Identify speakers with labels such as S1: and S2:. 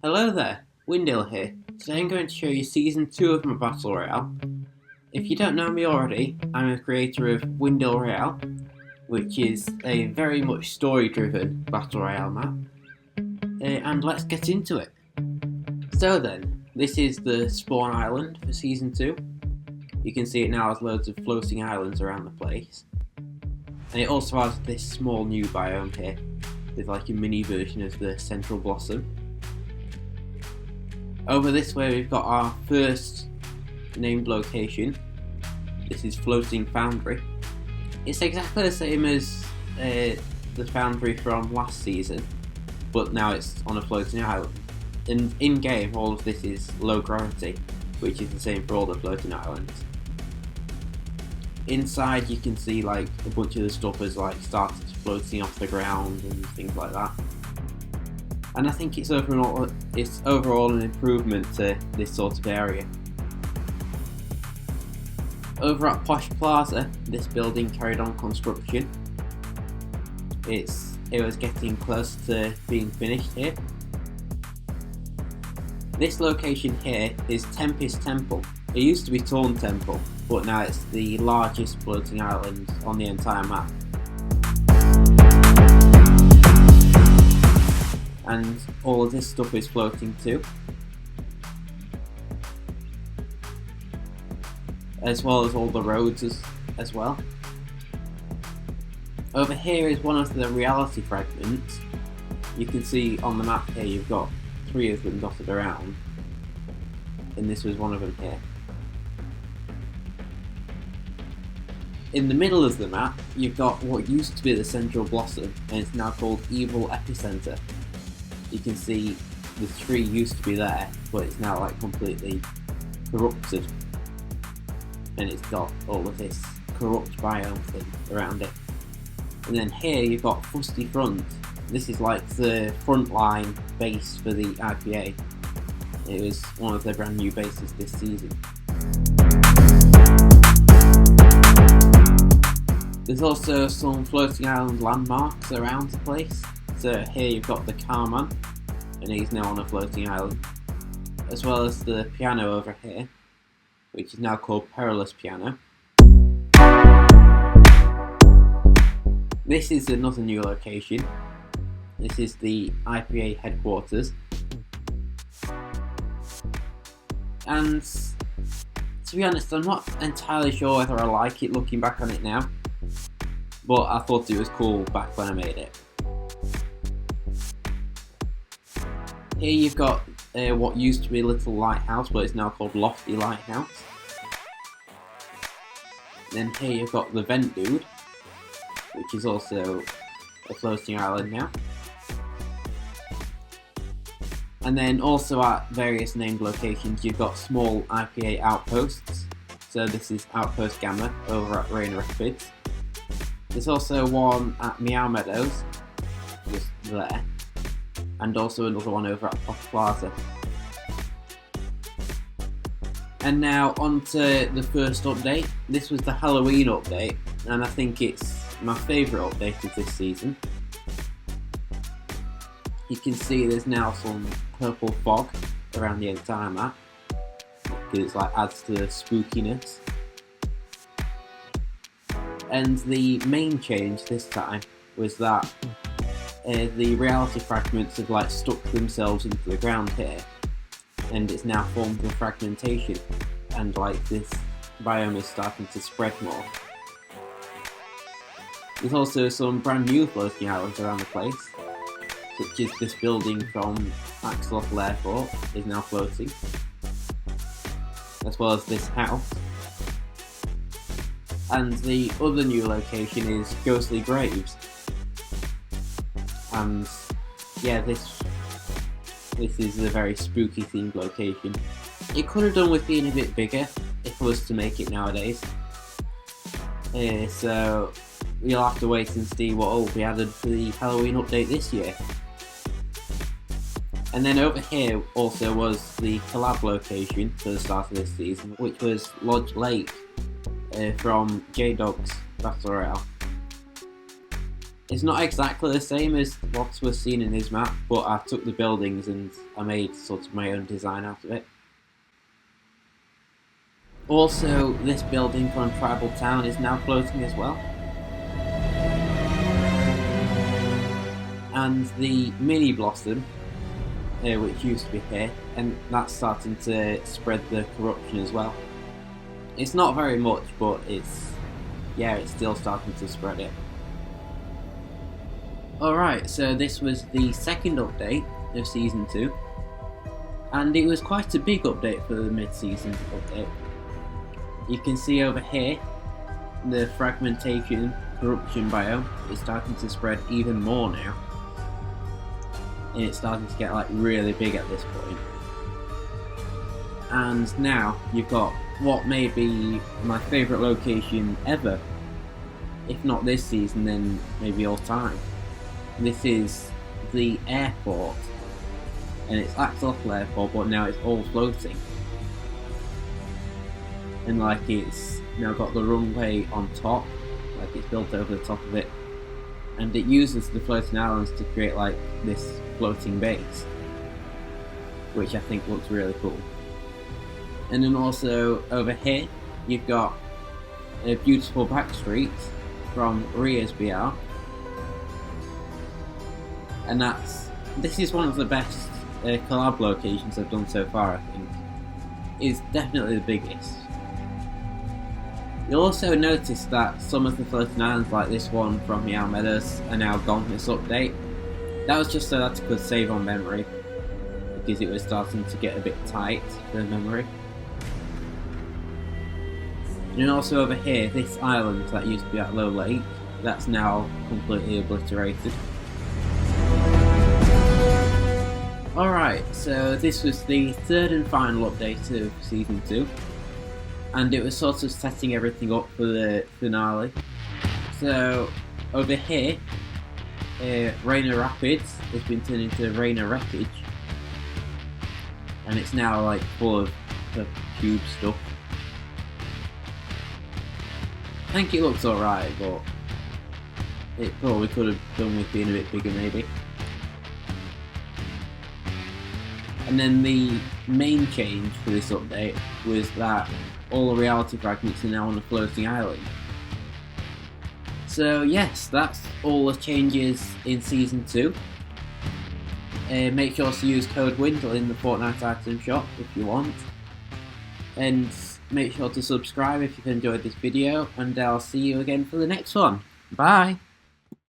S1: Hello there, Windill here. Today I'm going to show you Season 2 of my Battle Royale. If you don't know me already, I'm a creator of Windill Royale, which is a very much story-driven Battle Royale map. And let's get into it. So then, this is the spawn island for Season 2. You can see it now has loads of floating islands around the place. And it also has this small new biome here, with like a mini version of the Central Blossom. Over this way we've got our first named location. This is Floating Foundry. It's exactly the same as the foundry from last season, but now it's on a floating island. And in game all of this is low gravity, which is the same for all the floating islands. Inside you can see like a bunch of the stuff has like started floating off the ground and things like that. And I think it's overall an improvement to this sort of area. Over at Posh Plaza, this building carried on construction. It was getting close to being finished here. This location here is Tempest Temple. It used to be Torn Temple, but now it's the largest floating island on the entire map. And all of this stuff is floating too, as well as all the roads as well. Over here is one of the reality fragments. You can see on the map here you've got 3 of them dotted around, and this was one of them here. In the middle of the map you've got what used to be the Central Blossom, and it's now called Evil Epicenter. You can see the tree used to be there, but it's now like completely corrupted, and it's got all of this corrupt biome thing around it. And then here you've got Fusty Front. This is like the frontline base for the IPA. It was one of their brand new bases this season. There's also some floating island landmarks around the place. So here you've got the Carman, and he's now on a floating island, as well as the piano over here, which is now called Perilous Piano. This is another new location. This is the IPA Headquarters. And to be honest, I'm not entirely sure whether I like it looking back on it now, but I thought it was cool back when I made it. Here you've got what used to be a little lighthouse, but it's now called Lofty Lighthouse. Then here you've got the Vent Dude, which is also a floating island now. And then also at various named locations you've got small IPA outposts. So this is Outpost Gamma over at Rain Rapids. There's also one at Meow Meadows, just there. And also another one over at Posh Plaza. And now on to the first update. This was the Halloween update, and I think it's my favourite update of this season. You can see there's now some purple fog around the entire map, because it like adds to the spookiness. And the main change this time was that the reality fragments have like stuck themselves into the ground here, and it's now formed a fragmentation, and like this biome is starting to spread more. There's also some brand new floating islands around the place, such as this building from Axolotl Airport is now floating, as well as this house. And the other new location is Ghostly Graves. And yeah, this is a very spooky themed location. It could have done with being a bit bigger if it was to make it nowadays. So we'll have to wait and see what will be added for the Halloween update this year. And then over here also was the collab location for the start of this season, which was Lodge Lake from J-Dog's Battle Royale. It's not exactly the same as what was seen in his map, but I took the buildings and I made sort of my own design out of it. Also, this building from Tribal Town is now floating as well. And the mini blossom, which used to be here, and that's starting to spread the corruption as well. It's not very much, but it's still starting to spread it. Alright, so this was the second update of Season 2, and it was quite a big update for the mid-season update. You can see over here, the fragmentation corruption biome is starting to spread even more now. And it's starting to get like really big at this point. And now you've got what may be my favourite location ever. If not this season, then maybe all time. This is the airport. And it's Axolotl Airport, but now it's all floating. And like it's now got the runway on top, like it's built over the top of it. And it uses the floating islands to create like this floating base, which I think looks really cool. And then also over here you've got a beautiful back street from Ria's BR, and this is one of the best collab locations I've done so far. I think it's definitely the biggest. You'll also notice that some of the floating islands like this one from Meow Meadows are now gone this update. That was just so that I could save on memory, because it was starting to get a bit tight for memory. And also over here, this island that used to be at Low Lake, that's now completely obliterated. Alright, so this was the third and final update of Season 2. And it was sort of setting everything up for the finale. So, over here, Rainer Rapids has been turned into Rainer Wreckage. And it's now like full of the cube stuff. I think it looks alright, but it probably could have done with being a bit bigger maybe. And then the main change for this update was that all the reality fragments are now on a floating island. So yes, that's all the changes in Season 2. Make sure to use code Windill in the Fortnite item shop if you want. And make sure to subscribe if you've enjoyed this video, and I'll see you again for the next one. Bye!